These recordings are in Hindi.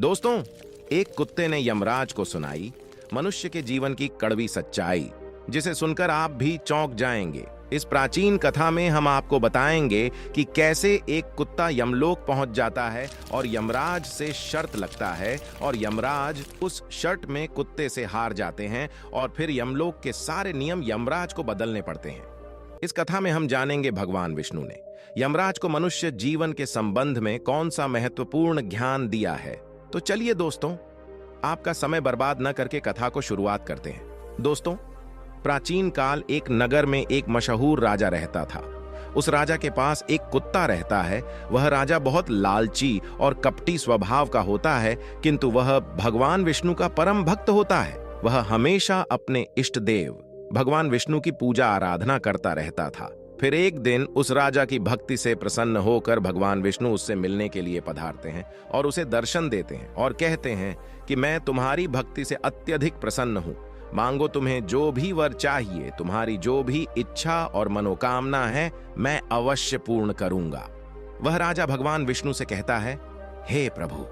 दोस्तों, एक कुत्ते ने यमराज को सुनाई मनुष्य के जीवन की कड़वी सच्चाई, जिसे सुनकर आप भी चौंक जाएंगे। इस प्राचीन कथा में हम आपको बताएंगे कि कैसे एक कुत्ता यमलोक पहुंच जाता है और यमराज से शर्त लगता है और यमराज उस शर्त में कुत्ते से हार जाते हैं और फिर यमलोक के सारे नियम यमराज को बदलने पड़ते हैं। इस कथा में हम जानेंगे भगवान विष्णु ने यमराज को मनुष्य जीवन के संबंध में कौन सा महत्वपूर्ण ज्ञान दिया है। तो चलिए दोस्तों, आपका समय बर्बाद न करके कथा को शुरुआत करते हैं। दोस्तों, प्राचीन काल एक नगर में एक मशहूर राजा रहता था। उस राजा के पास एक कुत्ता रहता है। वह राजा बहुत लालची और कपटी स्वभाव का होता है, किंतु वह भगवान विष्णु का परम भक्त होता है। वह हमेशा अपने इष्ट देव भगवान विष्णु की पूजा आराधना करता रहता था। फिर एक दिन उस राजा की भक्ति से प्रसन्न होकर भगवान विष्णु उससे मिलने के लिए पधारते हैं और उसे दर्शन देते हैं और कहते हैं कि मैं तुम्हारी भक्ति से अत्यधिक प्रसन्न हूं। मांगो, तुम्हें जो भी वर चाहिए, तुम्हारी जो भी इच्छा और मनोकामना है, मैं अवश्य पूर्ण करूंगा। वह राजा भगवान विष्णु से कहता है, हे प्रभु,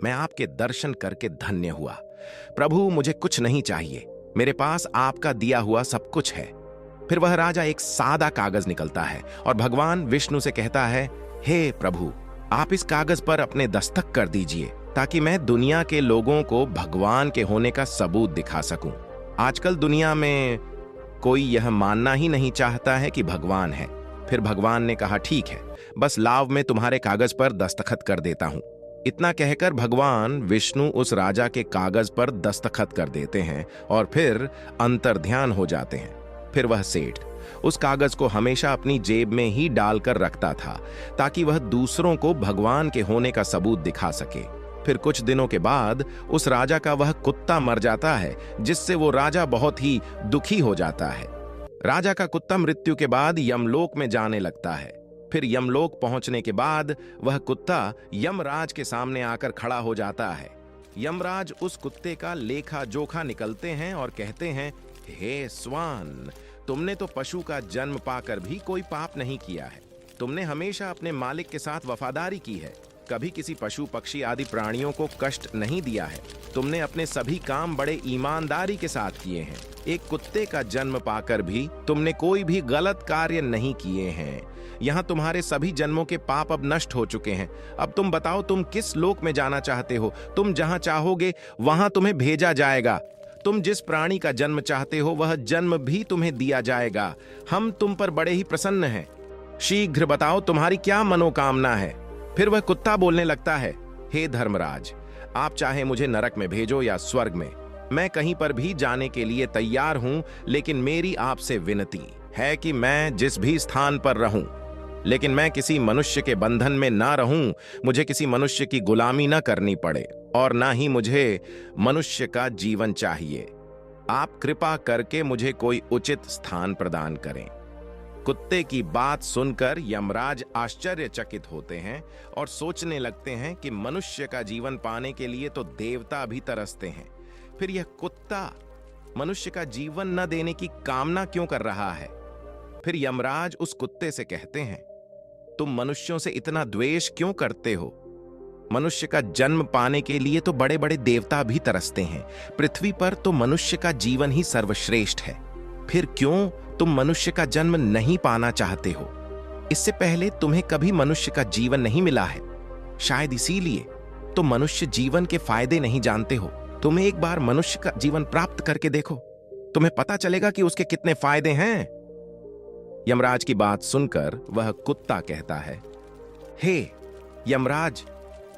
मैं आपके दर्शन करके धन्य हुआ। प्रभु, मुझे कुछ नहीं चाहिए, मेरे पास आपका दिया हुआ सब कुछ है। फिर वह राजा एक सादा कागज निकलता है और भगवान विष्णु से कहता है, हे प्रभु, आप इस कागज पर अपने दस्तक कर दीजिए ताकि मैं दुनिया के लोगों को भगवान के होने का सबूत दिखा सकूं। आजकल दुनिया में कोई यह मानना ही नहीं चाहता है कि भगवान है। फिर भगवान ने कहा, ठीक है, बस लाव में तुम्हारे कागज पर दस्तखत कर देता हूं। इतना कहकर भगवान विष्णु उस राजा के कागज पर दस्तखत कर देते हैं और फिर अंतर्ध्यान हो जाते हैं। फिर वह सेठ उस कागज को हमेशा अपनी जेब में ही डालकर रखता था ताकि वह दूसरों को भगवान के होने का सबूत दिखा सके। फिर कुछ दिनों के बाद उस राजा का वह कुत्ता मर जाता है, जिससे वो राजा बहुत ही दुखी हो जाता है। राजा का कुत्ता मृत्यु के बाद यमलोक में जाने लगता है। फिर यमलोक पहुंचने के बाद वह कुत्ता यमराज के सामने आकर खड़ा हो जाता है। यमराज उस कुत्ते का लेखा जोखा निकलते हैं और कहते हैं, हे स्वान, तुमने तो पशु का जन्म पाकर भी कोई पाप नहीं किया है। तुमने हमेशा अपने मालिक के साथ वफादारी की है, कभी किसी पशु पक्षी आदि प्राणियों को कष्ट नहीं दिया है। तुमने अपने सभी काम बड़े ईमानदारी के साथ किए हैं। एक कुत्ते का जन्म पाकर भी तुमने कोई भी गलत कार्य नहीं किए हैं। यहाँ तुम्हारे सभी जन्मों के पाप अब नष्ट हो चुके हैं। अब तुम बताओ, तुम किस लोक में जाना चाहते हो? तुम जहाँ चाहोगे वहां तुम्हें भेजा जाएगा। तुम जिस प्राणी का जन्म चाहते हो वह जन्म भी तुम्हें दिया जाएगा। हम तुम पर बड़े ही प्रसन्न हैं। शीघ्र बताओ, तुम्हारी क्या मनोकामना है? फिर वह कुत्ता बोलने लगता है, हे धर्मराज, आप चाहे मुझे नरक में भेजो या स्वर्ग में, मैं कहीं पर भी जाने के लिए तैयार हूं। लेकिन मेरी आपसे विनती है कि मैं जिस भी स्थान पर रहूं, लेकिन मैं किसी मनुष्य के बंधन में ना रहूं। मुझे किसी मनुष्य की गुलामी ना करनी पड़े और ना ही मुझे मनुष्य का जीवन चाहिए। आप कृपा करके मुझे कोई उचित स्थान प्रदान करें। कुत्ते की बात सुनकर यमराज आश्चर्यचकित होते हैं और सोचने लगते हैं कि मनुष्य का जीवन पाने के लिए तो देवता भी तरसते हैं। फिर यह कुत्ता मनुष्य का जीवन न देने की कामना क्यों कर रहा है? फिर यमराज उस कुत्ते से कहते हैं, तुम मनुष्यों से इतना द्वेष क्यों करते हो? मनुष्य का जन्म पाने के लिए तो बड़े बड़े देवता भी तरसते हैं। पृथ्वी पर तो मनुष्य का जीवन ही सर्वश्रेष्ठ है। फिर क्यों तुम मनुष्य का जन्म नहीं पाना चाहते हो? इससे पहले तुम्हें कभी मनुष्य का जीवन नहीं मिला है। शायद इसीलिए तुम मनुष्य जीवन के फायदे नहीं जानते हो। तुम्हें एक बार मनुष्य का जीवन प्राप्त करके देखो, तुम्हें पता चलेगा कि उसके कितने फायदे हैं। यमराज की बात सुनकर वह कुत्ता कहता है, हे यमराज,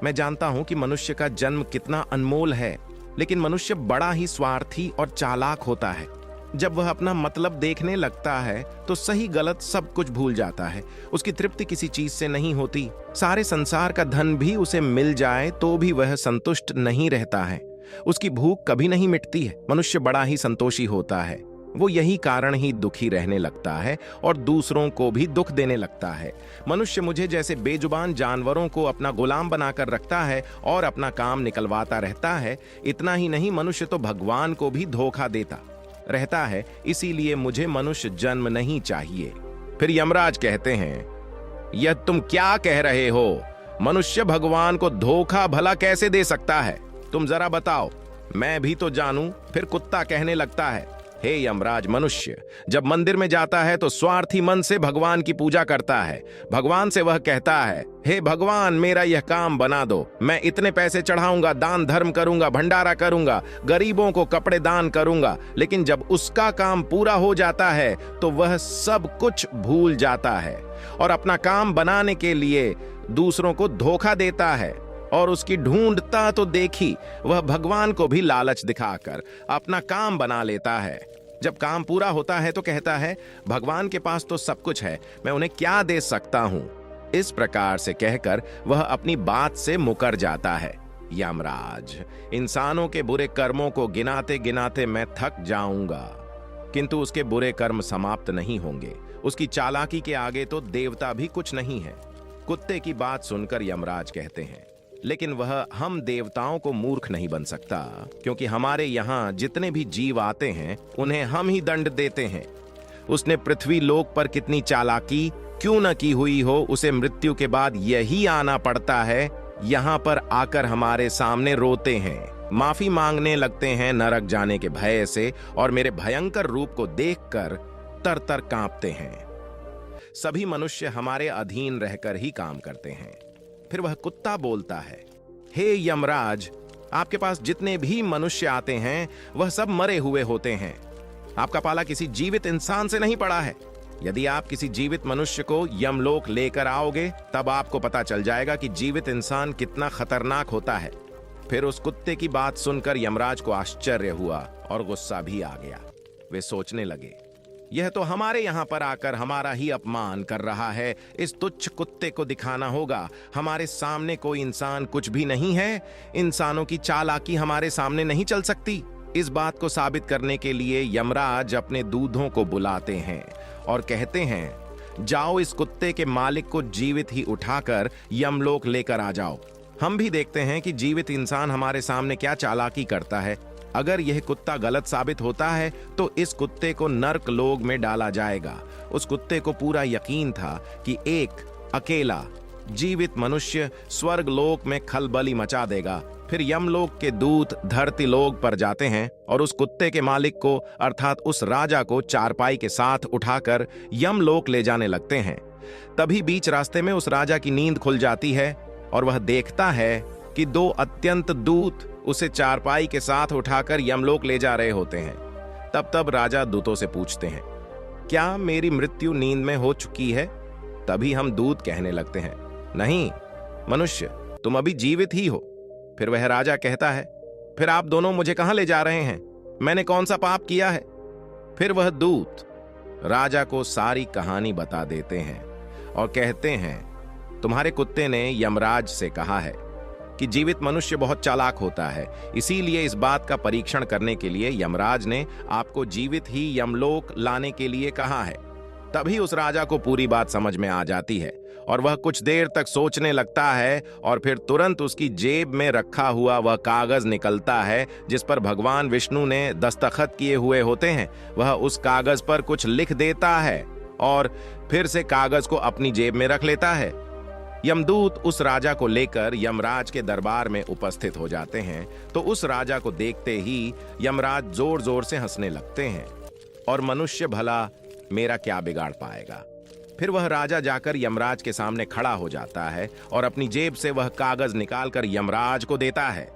मैं जानता हूं कि मनुष्य का जन्म कितना अनमोल है, लेकिन मनुष्य बड़ा ही स्वार्थी और चालाक होता है। जब वह अपना मतलब देखने लगता है तो सही गलत सब कुछ भूल जाता है। उसकी तृप्ति किसी चीज से नहीं होती। सारे संसार का धन भी उसे मिल जाए तो भी वह संतुष्ट नहीं रहता है। उसकी भूख कभी नहीं मिटती है। मनुष्य बड़ा ही संतोषी होता है। वो यही कारण ही दुखी रहने लगता है और दूसरों को भी दुख देने लगता है। मनुष्य मुझे जैसे बेजुबान जानवरों को अपना गुलाम बनाकर रखता है और अपना काम निकलवाता रहता है। इतना ही नहीं, मनुष्य तो भगवान को भी धोखा देता रहता है। इसीलिए मुझे मनुष्य जन्म नहीं चाहिए। फिर यमराज कहते हैं, यह तुम क्या कह रहे हो? मनुष्य भगवान को धोखा भला कैसे दे सकता है? तुम जरा बताओ, मैं भी तो जानूं। फिर कुत्ता कहने लगता है, हे यमराज, मनुष्य जब मंदिर में जाता है तो स्वार्थी मन से भगवान की पूजा करता है। भगवान से वह कहता है, हे भगवान, मेरा यह काम बना दो, मैं इतने पैसे चढ़ाऊंगा, दान धर्म करूंगा, भंडारा करूंगा, गरीबों को कपड़े दान करूंगा। लेकिन जब उसका काम पूरा हो जाता है तो वह सब कुछ भूल जाता है और अपना काम बनाने के लिए दूसरों को धोखा देता है। और उसकी ढूंढता तो देखी, वह भगवान को भी लालच दिखाकर अपना काम बना लेता है। जब काम पूरा होता है तो कहता है, भगवान के पास तो सब कुछ है, मैं उन्हें क्या दे सकता हूं। इस प्रकार से कहकर वह अपनी बात से मुकर जाता है। यमराज, इंसानों के बुरे कर्मों को गिनाते गिनाते मैं थक जाऊंगा, किंतु उसके बुरे कर्म समाप्त नहीं होंगे। उसकी चालाकी के आगे तो देवता भी कुछ नहीं है। कुत्ते की बात सुनकर यमराज कहते हैं, लेकिन वह हम देवताओं को मूर्ख नहीं बन सकता, क्योंकि हमारे यहाँ जितने भी जीव आते हैं उन्हें हम ही दंड देते हैं। उसने पृथ्वी लोक पर कितनी चालाकी क्यों न की हुई हो, उसे मृत्यु के बाद यही आना पड़ता है। यहाँ पर आकर हमारे सामने रोते हैं, माफी मांगने लगते हैं नरक जाने के भय से, और मेरे भयंकर रूप को देखकर तर-तर कांपते हैं। सभी मनुष्य हमारे अधीन रहकर ही काम करते हैं। फिर वह कुत्ता बोलता है, हे यमराज, आपके पास जितने भी मनुष्य आते हैं वह सब मरे हुए होते हैं। आपका पाला किसी जीवित इंसान से नहीं पड़ा है। यदि आप किसी जीवित मनुष्य को यमलोक लेकर आओगे तब आपको पता चल जाएगा कि जीवित इंसान कितना खतरनाक होता है। फिर उस कुत्ते की बात सुनकर यमराज को आश्चर्य हुआ और गुस्सा भी आ गया। वे सोचने लगे, यह तो हमारे यहाँ पर आकर हमारा ही अपमान कर रहा है। इस तुच्छ कुत्ते को दिखाना होगा हमारे सामने कोई इंसान कुछ भी नहीं है। इंसानों की चालाकी हमारे सामने नहीं चल सकती। इस बात को साबित करने के लिए यमराज अपने दूधों को बुलाते हैं और कहते हैं, जाओ इस कुत्ते के मालिक को जीवित ही उठाकर यमलोक लेकर आ जाओ। हम भी देखते हैं कि जीवित इंसान हमारे सामने क्या चालाकी करता है। अगर यह कुत्ता गलत साबित होता है तो इस कुत्ते को नर्क लोक में डाला जाएगा। उस कुत्ते को पूरा यकीन था कि एक अकेला जीवित मनुष्य स्वर्ग लोक में खलबली मचा देगा। फिर यमलोक के दूत धरती लोक पर जाते हैं और उस कुत्ते के मालिक को अर्थात उस राजा को चारपाई के साथ उठाकर यमलोक ले जाने लगते हैं। तभी बीच रास्ते में उस राजा की नींद खुल जाती है और वह देखता है कि दो अत्यंत दूत उसे चारपाई के साथ उठाकर यमलोक ले जा रहे होते हैं। तब राजा दूतों से पूछते हैं, क्या मेरी मृत्यु नींद में हो चुकी है? तभी हम दूत कहने लगते हैं, नहीं मनुष्य, तुम अभी जीवित ही हो। फिर वह राजा कहता है, फिर आप दोनों मुझे कहां ले जा रहे हैं? मैंने कौन सा पाप किया है? फिर वह दूत राजा को सारी कहानी बता देते हैं और कहते हैं, तुम्हारे कुत्ते ने यमराज से कहा है कि जीवित मनुष्य बहुत चालाक होता है, इसीलिए इस बात का परीक्षण करने के लिए यमराज ने आपको जीवित ही यमलोक लाने के लिए कहा है। तभी उस राजा को पूरी बात समझ में आ जाती है और वह कुछ देर तक सोचने लगता है और फिर तुरंत उसकी जेब में रखा हुआ वह कागज निकलता है जिस पर भगवान विष्णु ने दस्तखत किए हुए होते हैं। वह उस कागज पर कुछ लिख देता है और फिर से कागज को अपनी जेब में रख लेता है। यमदूत उस राजा को लेकर यमराज के दरबार में उपस्थित हो जाते हैं तो उस राजा को देखते ही यमराज जोर जोर से हंसने लगते हैं और मनुष्य भला मेरा क्या बिगाड़ पाएगा। फिर वह राजा जाकर यमराज के सामने खड़ा हो जाता है और अपनी जेब से वह कागज निकालकर यमराज को देता है।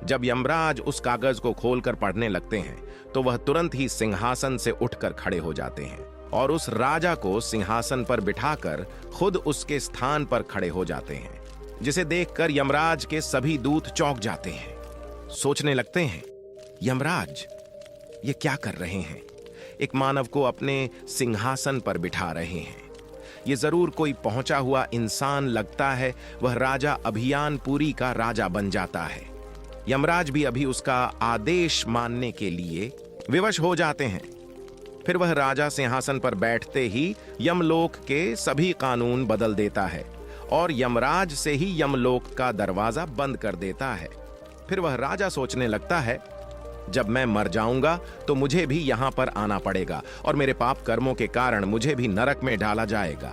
जब यमराज उस कागज को खोलकर पढ़ने लगते हैं तो वह तुरंत ही सिंहासन से उठकर खड़े हो जाते हैं और उस राजा को सिंहासन पर बिठाकर खुद उसके स्थान पर खड़े हो जाते हैं, जिसे देखकर यमराज के सभी दूत चौंक जाते हैं। सोचने लगते हैं, यमराज ये क्या कर रहे हैं? एक मानव को अपने सिंहासन पर बिठा रहे हैं। ये जरूर कोई पहुंचा हुआ इंसान लगता है। वह राजा अभियानपुरी का राजा बन जाता है। यमराज भी अभी उसका आदेश मानने के लिए विवश हो जाते हैं। फिर वह राजा सिंहासन पर बैठते ही यमलोक के सभी कानून बदल देता है और यमराज से ही यमलोक का दरवाजा बंद कर देता है। फिर वह राजा सोचने लगता है, जब मैं मर जाऊंगा तो मुझे भी यहां पर आना पड़ेगा और मेरे पाप कर्मों के कारण मुझे भी नरक में डाला जाएगा।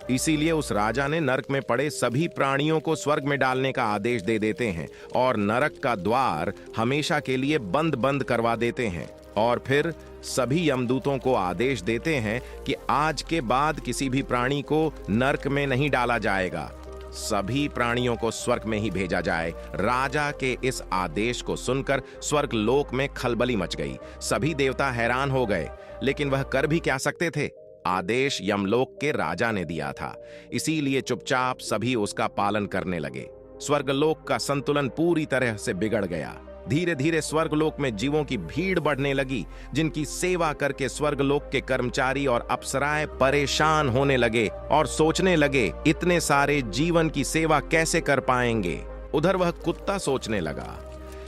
इसीलिए उस राजा ने नरक में पड़े सभी प्राणियों को स्वर्ग में डालने का आदेश दे देते हैं और नरक का द्वार हमेशा के लिए बंद बंद करवा देते हैं। और फिर सभी यमदूतों को आदेश देते हैं कि आज के बाद किसी भी प्राणी को नरक में नहीं डाला जाएगा, सभी प्राणियों को स्वर्ग में ही भेजा जाए। राजा के इस आदेश को सुनकर स्वर्ग लोक में खलबली मच गई। सभी देवता हैरान हो गए, लेकिन वह कर भी क्या सकते थे? आदेश यमलोक के राजा ने दिया था, इसीलिए चुपचाप सभी उसका पालन करने लगे। स्वर्गलोक का संतुलन पूरी तरह से बिगड़ गया। धीरे धीरे स्वर्गलोक में जीवों की भीड़ बढ़ने लगी, जिनकी सेवा करके स्वर्गलोक के कर्मचारी और अप्सराएं परेशान होने लगे और सोचने लगे इतने सारे जीवन की सेवा कैसे कर पाएंगे। उधर वह कुत्ता सोचने लगा,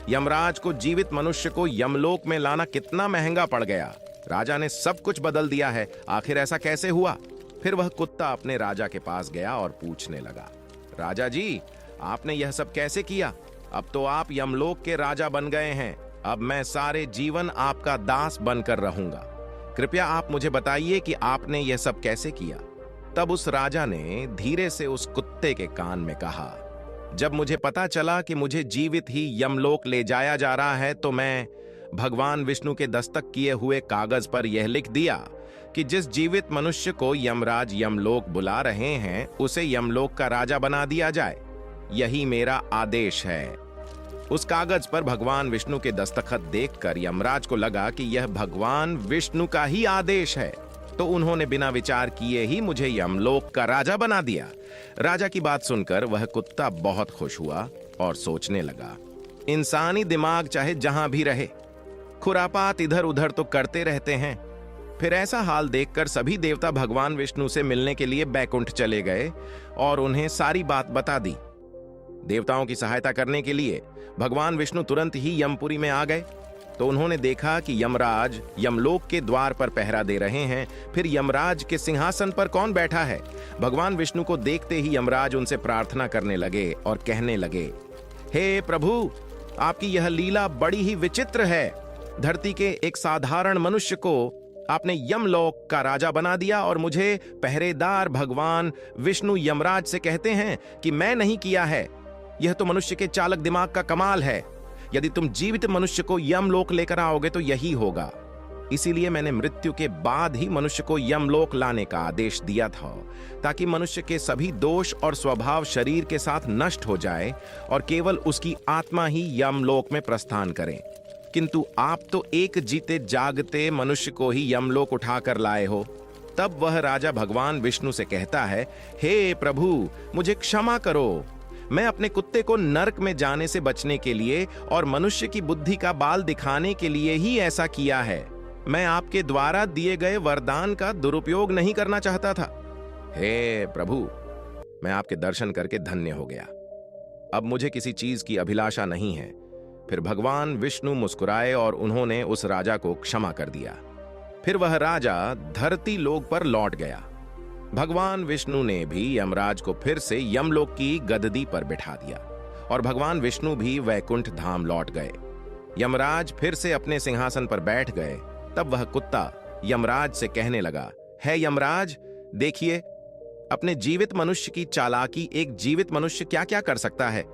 यमराज को जीवित मनुष्य को यमलोक में लाना कितना महंगा पड़ गया। राजा ने सब कुछ बदल दिया है, आखिर ऐसा कैसे हुआ? फिर वह कुत्ता अपने राजा के पास गया और पूछने लगा, राजा जी, आपने यह सब कैसे किया? अब तो आप यमलोक के राजा बन गए हैं, अब मैं सारे जीवन आपका दास बनकर रहूंगा। कृपया आप मुझे बताइए कि आपने यह सब कैसे किया। तब उस राजा ने धीरे से उस कुत्ते के कान में कहा, जब मुझे पता चला कि मुझे जीवित ही यमलोक ले जाया जा रहा है, तो मैं भगवान विष्णु के दस्तक किए हुए कागज पर यह लिख दिया कि जिस जीवित मनुष्य को यमराज यमलोक बुला रहे हैं, उसे यमलोक का राजा बना दिया जाए। यही मेरा आदेश है। उस कागज पर भगवान विष्णु के दस्तखत देखकर यमराज को लगा कि यह भगवान विष्णु का ही आदेश है, तो उन्होंने बिना विचार किए ही मुझे यमलोक का राजा बना दिया। राजा की बात सुनकर वह कुत्ता बहुत खुश हुआ और सोचने लगा, इंसानी दिमाग चाहे जहां भी रहे, खुरापात इधर उधर तो करते रहते हैं। फिर ऐसा हाल देखकर सभी देवता भगवान विष्णु से मिलने के लिए बैकुंठ चले गए और उन्हें सारी बात बता दी। देवताओं की सहायता करने के लिए भगवान विष्णु तुरंत ही यमपुरी में आ गए, तो उन्होंने देखा कि यमराज यमलोक के द्वार पर पहरा दे रहे हैं। फिर यमराज के सिंहासन पर कौन बैठा है? भगवान विष्णु को देखते ही यमराज उनसे प्रार्थना करने लगे और कहने लगे, हे प्रभु, आपकी यह लीला बड़ी ही विचित्र है। धरती के एक साधारण मनुष्य को आपने यमलोक का राजा बना दिया और मुझे पहरेदार भगवान विष्णु यमराज से कहते हैं कि मैं नहीं किया है। यह तो मनुष्य के चालक दिमाग का कमाल है। यदि तुम जीवित मनुष्य को यमलोक लेकर आओगे तो यही होगा। इसीलिए मैंने मृत्यु के बाद ही मनुष्य को यमलोक लाने का आदेश दिया था, ताकि मनुष्य के सभी दोष और स्वभाव शरीर के साथ नष्ट हो जाए और केवल उसकी आत्मा ही यमलोक में प्रस्थान करे। किंतु आप तो एक जीते जागते मनुष्य को ही यमलोक उठाकर लाए हो। तब वह राजा भगवान विष्णु से कहता है, हे प्रभु, मुझे क्षमा करो। मैं अपने कुत्ते को नरक में जाने से बचने के लिए और मनुष्य की बुद्धि का बाल दिखाने के लिए ही ऐसा किया है। मैं आपके द्वारा दिए गए वरदान का दुरुपयोग नहीं करना चाहता था। हे प्रभु, मैं आपके दर्शन करके धन्य हो गया। अब मुझे किसी चीज की अभिलाषा नहीं है। फिर भगवान विष्णु मुस्कुराए और उन्होंने उस राजा को क्षमा कर दिया। फिर वह राजा धरती लोक पर लौट गया। भगवान विष्णु ने भी यमराज को फिर से यमलोक की गद्दी पर बिठा दिया और भगवान विष्णु भी वैकुंठ धाम लौट गए। यमराज फिर से अपने सिंहासन पर बैठ गए। तब वह कुत्ता यमराज से कहने लगा, है यमराज, देखिए, अपने जीवित मनुष्य की चालाकी एक जीवित मनुष्य क्या क्या कर सकता है।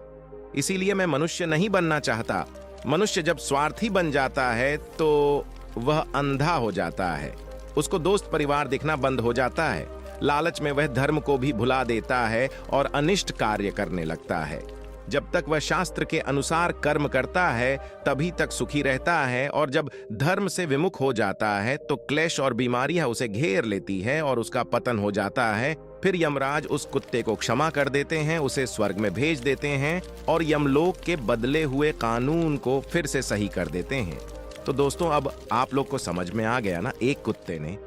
इसीलिए मैं मनुष्य नहीं बनना चाहता। मनुष्य जब स्वार्थी बन जाता है तो वह अंधा हो जाता है, उसको दोस्त परिवार दिखना बंद हो जाता है। लालच में वह धर्म को भी भुला देता है और अनिष्ट कार्य करने लगता है। जब तक वह शास्त्र के अनुसार कर्म करता है तभी तक सुखी रहता है, और जब धर्म से विमुख हो जाता है तो क्लेश और बीमारियां उसे घेर लेती है और उसका पतन हो जाता है। फिर यमराज उस कुत्ते को क्षमा कर देते हैं, उसे स्वर्ग में भेज देते हैं और यमलोक के बदले हुए कानून को फिर से सही कर देते हैं। तो दोस्तों, अब आप लोग को समझ में आ गया ना, एक कुत्ते ने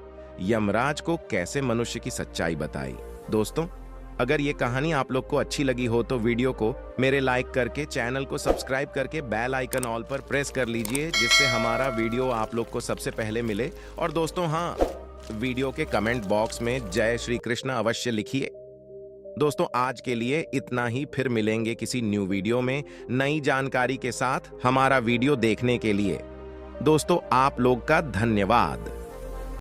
यमराज को कैसे मनुष्य की सच्चाई बताई। दोस्तों, अगर ये कहानी आप लोग को अच्छी लगी हो तो वीडियो को मेरे लाइक करके, चैनल को सब्सक्राइब करके बेल आइकन ऑल पर प्रेस कर लीजिए, जिससे हमारा वीडियो आप लोग को सबसे पहले मिले। और दोस्तों, हाँ, वीडियो के कमेंट बॉक्स में जय श्री कृष्ण अवश्य लिखिए। दोस्तों, आज के लिए इतना ही। फिर मिलेंगे किसी न्यू वीडियो में नई जानकारी के साथ। हमारा वीडियो देखने के लिए दोस्तों आप लोग का धन्यवाद।